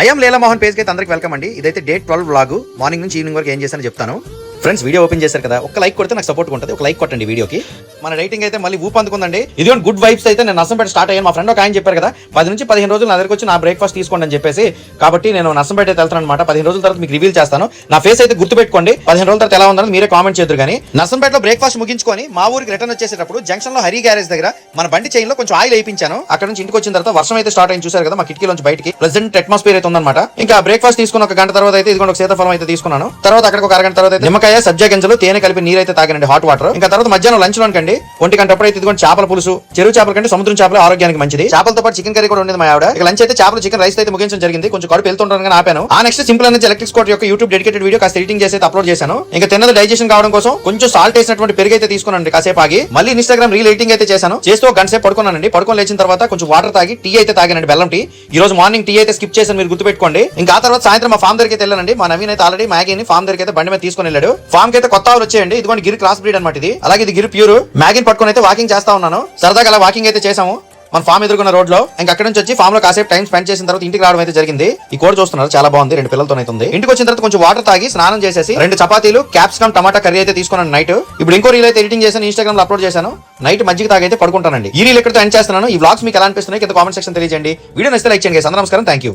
I'm Leela Mohan page కి అందరికి welcome అండి. ఇదైతే డే 12 వ్లాగ్. మార్నింగ్ నుంచి ఈవినింగ్ వరకు ఏం చేశానో చెప్తాను. ఫ్రెండ్స్ వీడియో ఓపెన్ చేశారు కదా, ఒక లైక్ కొడితే నాకు సపోర్ట్ ఉంటుంది. ఒక లైక్ కొట్టండి వీడియోకి. మన రేటింగ్ అయితే మళ్ళీ ఊపు అందుకుందండి. ఇది గుడ్ వైబ్స్ అయితే నేను నర్సంపేట స్టార్ట్ అయ్యాను. మా ఫ్రెండ్ ఒక ఆయన చెప్పారు కదా 10 నుంచి 15 రోజులు నా దగ్గరకు వచ్చి నా బ్రేక్ఫాస్ట్ తీసుకోండి అని చెప్పేసి, కాబట్టి నేను నర్సంపేట అయితే వెళ్తాను అనమాట. 15 రోజుల తర్వాత మీకు రివీల్ చేస్తాను. నా ఫేస్ అయితే గుర్తుపెట్టుకోండి. 15 రోజుల తర్వాత ఎలా ఉందని మీరే కామెంట్ చేద్దరు. కానీ నర్సంపేటలో బ్రేక్ఫాస్ట్ ముగించుకొని మా ఊరికి రిటర్న్ వచ్చేసేటప్పుడు జంక్షన్ లో హరి గ్యారేజ్ దగ్గర మన బండి చైన్ లో కొంచెం ఆయిల్ వేయించాను. అక్కడ నుంచి ఇంటికి వచ్చిన తర్వాత వర్షం అయితే స్టార్ట్ అయింది, చూసారు కదా మా కిటికీలోంచి బయటికి ప్లెజెంట్ అట్మాస్ఫియర్ అయితే ఉందన్నమాట. ఇంకా బ్రేక్ఫాస్ట్ తీసుకున్న ఒక గంట తర్వాత అయితే ఇదిగోండి ఒక సీతాఫలం అయితే తీసుకున్నాను. తర్వాత అక్కడ ఒక అరగంట తర్వాత నిమ్మకాయ సబ్జా గింజలు తేనె కలిపి నీరు అయితే తాగానండి, హాట్ వాటర్. ఇంకా తర్వాత మధ్యాహ్నం లంచ్ లోకండి 1 గంటప్పుడు అయితే ఇదిగోండి చేపల పులుసు. చెరువు చేపల కంటే సముద్రం చేపలు ఆరోగ్యానికి మంచిది. చేపలతో పాటు చికెన్ కర్రీ కూడా ఉండేది మా ఆవిడ. ఇక లంచ్ అయితే చేపలు చికెన్ రైస్ అయితే ముగించడం జరిగింది. కొంచెం కడుపు వెళ్తుంటాను కానీ ఆపాను. ఆ నెక్స్ట్ సింపుల్ అనేది ఎలక్ట్రిక్ స్కూటర్ యొక్క యూట్యూబ్ డెడికేటెడ్ వీడియో కాస్త ఎడిటింగ్ చేసి అప్లోడ్ చేశాను. ఇంకా తిన్నది డైజెషన్ కావడం కోసం కొంచెం సాల్ట్ వేసినటువంటి పెరుగు అయితే తీసుకున్నాను కాసేపు ఆగి. మళ్ళీ ఇన్స్టాగ్రామ్ రీల్ ఎడిటింగ్ అయితే చేశాను. చేస్తూ ఒక గంట సేపు పడుకున్నానండి. పడుకొని లేచిన తర్వాత కొంచెం వాటర్ తాగి టీ అయితే తాగానండి, బెల్లం టీ. ఈ రోజు మార్నింగ్ టీ అయితే స్కిప్ చేశాను, మీరు గుర్తుపెట్టుకోండి. ఇంకా ఆ తర్వాత సాయంత్రం మా ఫామ్ దగ్గరికి అయితే వెళ్ళానండి. మా నవీన్ అయితే ఆల్రెడీ మ్యాగీని ఫామ్ దగ్గరికి అయితే బండి మీద తీసుకుని వెళ్ళాడు. ఫామ్ కి అయితే కొత్త ఆవులు వచ్చేయండి. ఇదిగోండి గిరి క్రాస్ బ్రీడ్ అనమాట ఇది. అలాగే ఇది గిరి ప్యూర్. మ్యాగీని పట్టుకుని అయితే వాకింగ్ చేస్తా ఉన్నాను. సరదాగా అలా వాకింగ్ అయితే చేసాము మన ఫామ్ ఎదుర్కొన్న రోడ్ లో. ఇంకా అక్కడ నుంచి వచ్చి ఫామ్ లో కాసేపు టైం స్పెండ్ చేసిన తర్వాత ఇంటికి రావడం అయితే జరిగింది. ఈ కోడ్ చూస్తున్నారు, చాలా బాగుంది, 2 పిల్లలతో అయితే ఉంది. ఇంటికి వచ్చిన తర్వాత కొంచెం వాటర్ తాగి స్నానం చేసేసి 2 చపాతీలు క్యాప్సికమ్ టమాటా కర్రీ అయితే తీసుకున్నాను నైట్. ఇప్పుడు ఇంకో రీల్ అయితే ఎడిటింగ్ చేశాను, ఇన్స్టాగ్రామ్ లో అప్లోడ్ చేశాను. నైట్ మజ్జిగ తాగి అయితే పడుకుంటానండి. ఈ రీల్ ఎక్కడితో ఎండ్ చేస్తున్నాను. ఈ వ్లాగ్స్ మీకు ఎలా అనిపిస్తున్నాయి కింద కామెంట్ సెక్షన్ తెలియజేయండి. వీడియో నచ్చితే లైక్ చేయండి. అందరూ నమస్కారం, థ్యాంక్ యూ.